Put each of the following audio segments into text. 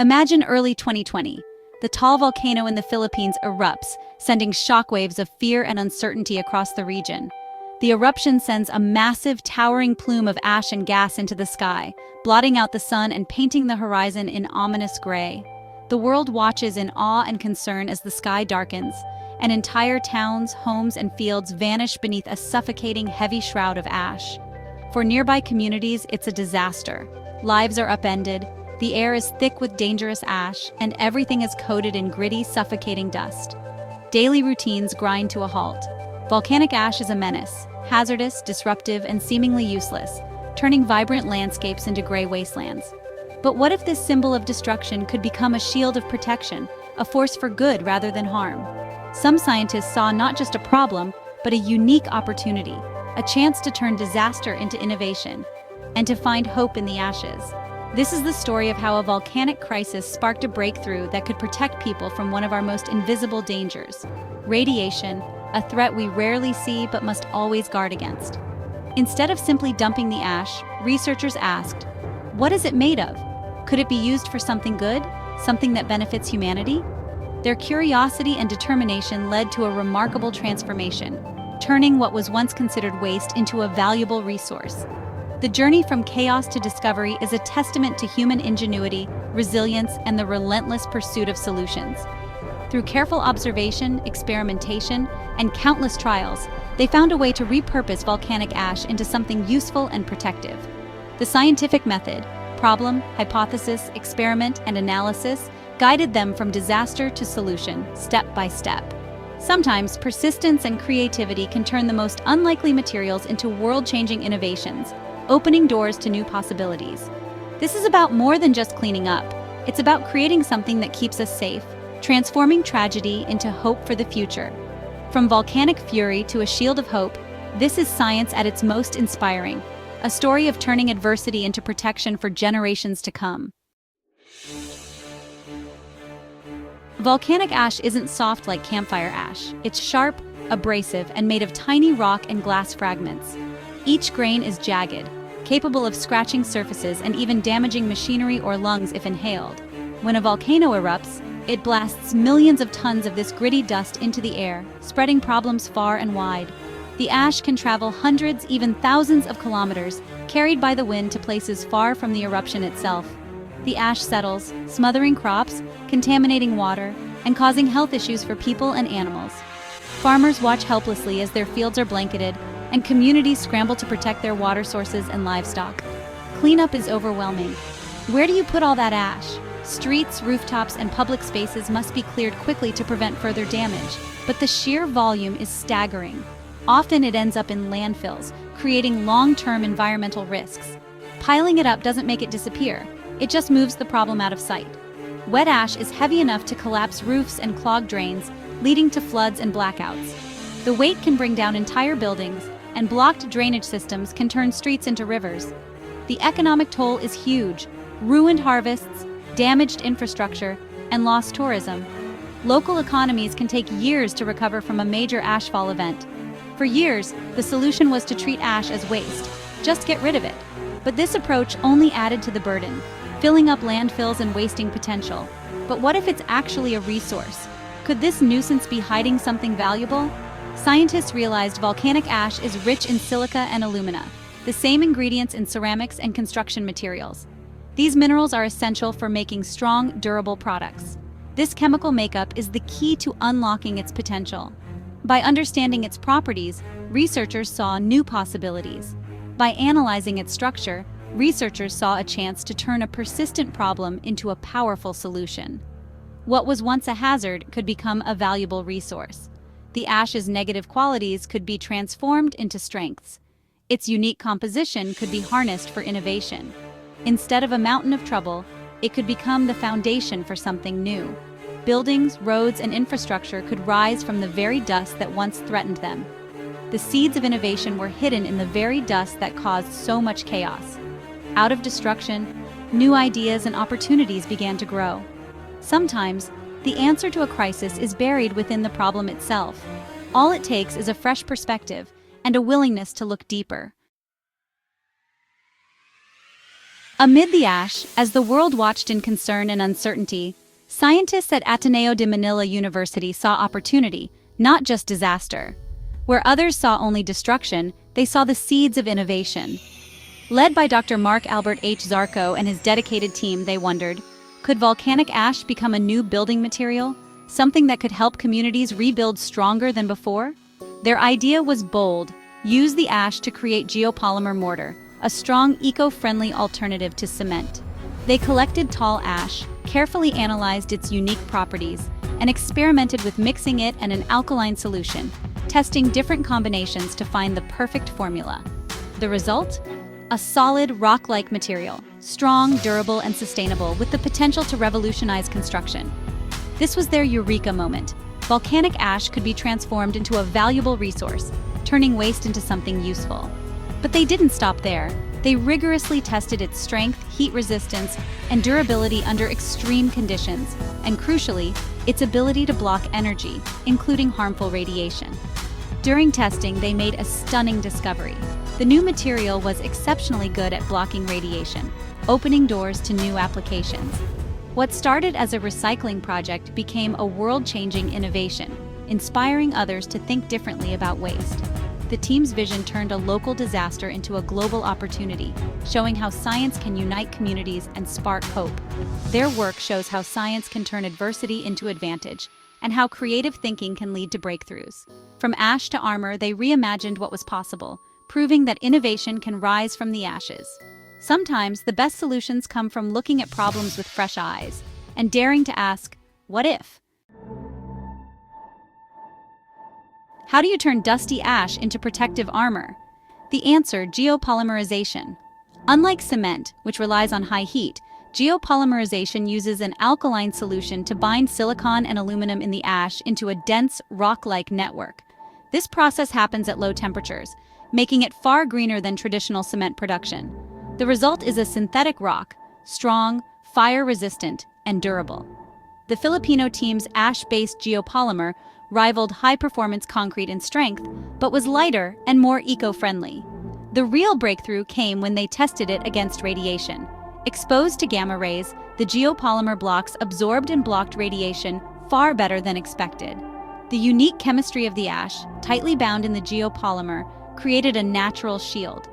Imagine early 2020. The Taal Volcano in the Philippines erupts, sending shockwaves of fear and uncertainty across the region. The eruption sends a massive, towering plume of ash and gas into the sky, blotting out the sun and painting the horizon in ominous gray. The world watches in awe and concern as the sky darkens, and entire towns, homes, and fields vanish beneath a suffocating, heavy shroud of ash. For nearby communities, it's a disaster. Lives are upended, the air is thick with dangerous ash, and everything is coated in gritty, suffocating dust. Daily routines grind to a halt. Volcanic ash is a menace, hazardous, disruptive, and seemingly useless, turning vibrant landscapes into gray wastelands. But what if this symbol of destruction could become a shield of protection, a force for good rather than harm? Some scientists saw not just a problem, but a unique opportunity, a chance to turn disaster into innovation, and to find hope in the ashes. This is the story of how a volcanic crisis sparked a breakthrough that could protect people from one of our most invisible dangers: radiation, a threat we rarely see but must always guard against. Instead of simply dumping the ash, researchers asked, what is it made of? Could it be used for something good, something that benefits humanity? Their curiosity and determination led to a remarkable transformation, turning what was once considered waste into a valuable resource. The journey from chaos to discovery is a testament to human ingenuity, resilience, and the relentless pursuit of solutions. Through careful observation, experimentation, and countless trials, they found a way to repurpose volcanic ash into something useful and protective. The scientific method, problem, hypothesis, experiment, and analysis, guided them from disaster to solution, step by step. Sometimes, persistence and creativity can turn the most unlikely materials into world-changing innovations, opening doors to new possibilities. This is about more than just cleaning up. It's about creating something that keeps us safe, transforming tragedy into hope for the future. From volcanic fury to a shield of hope, this is science at its most inspiring, a story of turning adversity into protection for generations to come. Volcanic ash isn't soft like campfire ash. It's sharp, abrasive, and made of tiny rock and glass fragments. Each grain is jagged, capable of scratching surfaces and even damaging machinery or lungs if inhaled. When a volcano erupts, it blasts millions of tons of this gritty dust into the air, spreading problems far and wide. The ash can travel hundreds, even thousands of kilometers, carried by the wind to places far from the eruption itself. The ash settles, smothering crops, contaminating water, and causing health issues for people and animals. Farmers watch helplessly as their fields are blanketed, and communities scramble to protect their water sources and livestock. Cleanup is overwhelming. Where do you put all that ash? Streets, rooftops, and public spaces must be cleared quickly to prevent further damage, but the sheer volume is staggering. Often it ends up in landfills, creating long-term environmental risks. Piling it up doesn't make it disappear, it just moves the problem out of sight. Wet ash is heavy enough to collapse roofs and clog drains, leading to floods and blackouts. The weight can bring down entire buildings, and blocked drainage systems can turn streets into rivers. The economic toll is huge: ruined harvests, damaged infrastructure, and lost tourism. Local economies can take years to recover from a major ashfall event. For years, the solution was to treat ash as waste, just get rid of it. But this approach only added to the burden, filling up landfills and wasting potential. But what if it's actually a resource? Could this nuisance be hiding something valuable? Scientists realized volcanic ash is rich in silica and alumina, the same ingredients in ceramics and construction materials. These minerals are essential for making strong, durable products. This chemical makeup is the key to unlocking its potential. By understanding its properties, researchers saw new possibilities. By analyzing its structure, researchers saw a chance to turn a persistent problem into a powerful solution. What was once a hazard could become a valuable resource. The ash's negative qualities could be transformed into strengths. Its unique composition could be harnessed for innovation. Instead of a mountain of trouble, it could become the foundation for something new. Buildings, roads, and infrastructure could rise from the very dust that once threatened them. The seeds of innovation were hidden in the very dust that caused so much chaos. Out of destruction, new ideas and opportunities began to grow. Sometimes, the answer to a crisis is buried within the problem itself. All it takes is a fresh perspective and a willingness to look deeper. Amid the ash, as the world watched in concern and uncertainty, scientists at Ateneo de Manila University saw opportunity, not just disaster. Where others saw only destruction, they saw the seeds of innovation. Led by Dr. Mark Albert H. Zarco and his dedicated team, they wondered, could volcanic ash become a new building material? Something that could help communities rebuild stronger than before? Their idea was bold: use the ash to create geopolymer mortar, a strong, eco-friendly alternative to cement. They collected tall ash, carefully analyzed its unique properties, and experimented with mixing it and an alkaline solution, testing different combinations to find the perfect formula. The result? A solid, rock-like material, strong, durable, and sustainable, with the potential to revolutionize construction. This was their eureka moment. Volcanic ash could be transformed into a valuable resource, turning waste into something useful. But they didn't stop there. They rigorously tested its strength, heat resistance, and durability under extreme conditions, and crucially, its ability to block energy, including harmful radiation. During testing, they made a stunning discovery. The new material was exceptionally good at blocking radiation, opening doors to new applications. What started as a recycling project became a world-changing innovation, inspiring others to think differently about waste. The team's vision turned a local disaster into a global opportunity, showing how science can unite communities and spark hope. Their work shows how science can turn adversity into advantage, and how creative thinking can lead to breakthroughs. From ash to armor, they reimagined what was possible, proving that innovation can rise from the ashes. Sometimes, the best solutions come from looking at problems with fresh eyes and daring to ask, what if? How do you turn dusty ash into protective armor? The answer: geopolymerization. Unlike cement, which relies on high heat, geopolymerization uses an alkaline solution to bind silicon and aluminum in the ash into a dense, rock-like network. This process happens at low temperatures, making it far greener than traditional cement production. The result is a synthetic rock, strong, fire-resistant, and durable. The Filipino team's ash-based geopolymer rivaled high-performance concrete in strength, but was lighter and more eco-friendly. The real breakthrough came when they tested it against radiation. Exposed to gamma rays, the geopolymer blocks absorbed and blocked radiation far better than expected. The unique chemistry of the ash, tightly bound in the geopolymer, created a natural shield.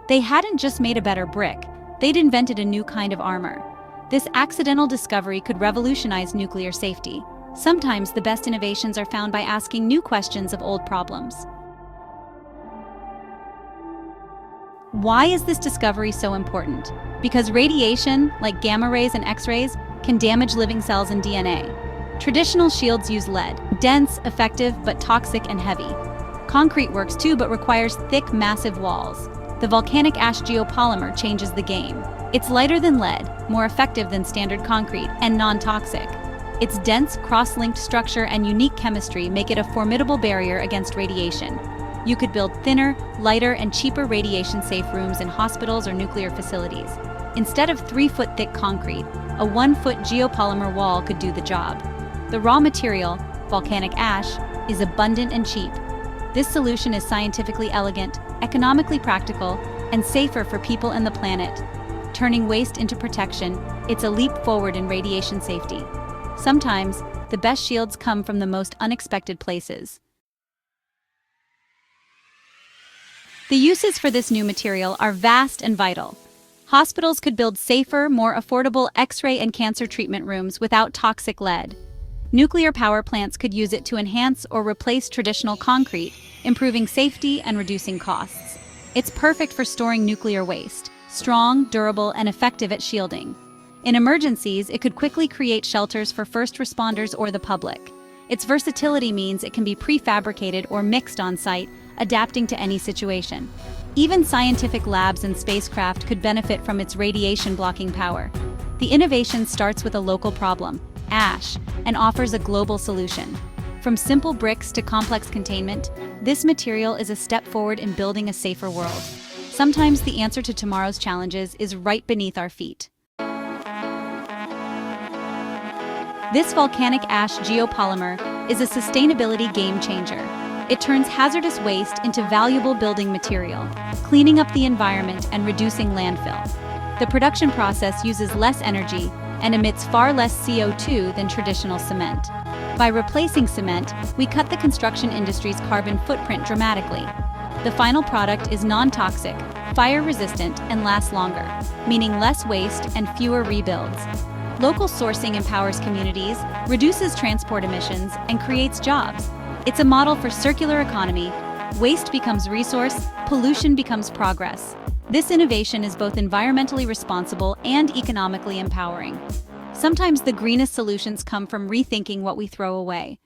They hadn't just made a better brick, they'd invented a new kind of armor. This accidental discovery could revolutionize nuclear safety. Sometimes the best innovations are found by asking new questions of old problems. Why is this discovery so important? Because radiation, like gamma rays and X-rays, can damage living cells and DNA. Traditional shields use lead, dense, effective, but toxic and heavy. Concrete works too, but requires thick, massive walls. The volcanic ash geopolymer changes the game. It's lighter than lead, more effective than standard concrete, and non-toxic. Its dense, cross-linked structure and unique chemistry make it a formidable barrier against radiation. You could build thinner, lighter, and cheaper radiation-safe rooms in hospitals or nuclear facilities. Instead of 3-foot thick concrete, a 1-foot geopolymer wall could do the job. The raw material, volcanic ash, is abundant and cheap. This solution is scientifically elegant, economically practical, and safer for people and the planet. Turning waste into protection, it's a leap forward in radiation safety. Sometimes, the best shields come from the most unexpected places. The uses for this new material are vast and vital. Hospitals could build safer, more affordable X-ray and cancer treatment rooms without toxic lead. Nuclear power plants could use it to enhance or replace traditional concrete, improving safety and reducing costs. It's perfect for storing nuclear waste, strong, durable, and effective at shielding. In emergencies, it could quickly create shelters for first responders or the public. Its versatility means it can be prefabricated or mixed on site, adapting to any situation. Even scientific labs and spacecraft could benefit from its radiation-blocking power. The innovation starts with a local problem, ash, and offers a global solution. From simple bricks to complex containment, this material is a step forward in building a safer world. Sometimes the answer to tomorrow's challenges is right beneath our feet. This volcanic ash geopolymer is a sustainability game changer. It turns hazardous waste into valuable building material, cleaning up the environment and reducing landfill. The production process uses less energy and emits far less CO2 than traditional cement. By replacing cement, we cut the construction industry's carbon footprint dramatically. The final product is non-toxic, fire-resistant, and lasts longer, meaning less waste and fewer rebuilds. Local sourcing empowers communities, reduces transport emissions, and creates jobs. It's a model for circular economy. Waste becomes resource, pollution becomes progress. This innovation is both environmentally responsible and economically empowering. Sometimes the greenest solutions come from rethinking what we throw away.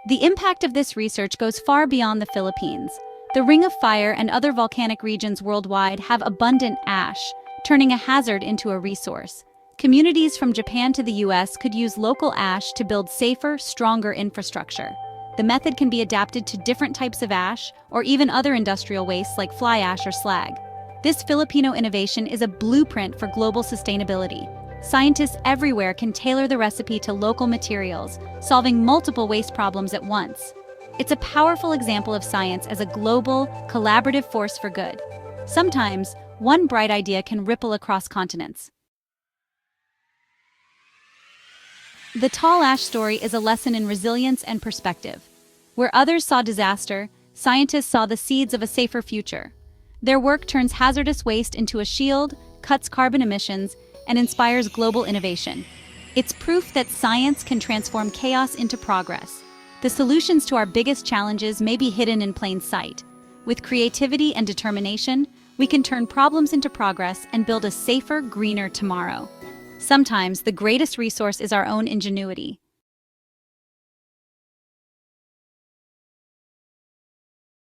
The impact of this research goes far beyond the Philippines. The Ring of Fire and other volcanic regions worldwide have abundant ash, turning a hazard into a resource. Communities from Japan to the US could use local ash to build safer, stronger infrastructure. The method can be adapted to different types of ash or even other industrial wastes like fly ash or slag. This Filipino innovation is a blueprint for global sustainability. Scientists everywhere can tailor the recipe to local materials, solving multiple waste problems at once. It's a powerful example of science as a global, collaborative force for good. Sometimes, one bright idea can ripple across continents. The Taal ash story is a lesson in resilience and perspective. Where others saw disaster, scientists saw the seeds of a safer future. Their work turns hazardous waste into a shield, cuts carbon emissions, and inspires global innovation. It's proof that science can transform chaos into progress. The solutions to our biggest challenges may be hidden in plain sight. With creativity and determination, we can turn problems into progress and build a safer, greener tomorrow. Sometimes the greatest resource is our own ingenuity.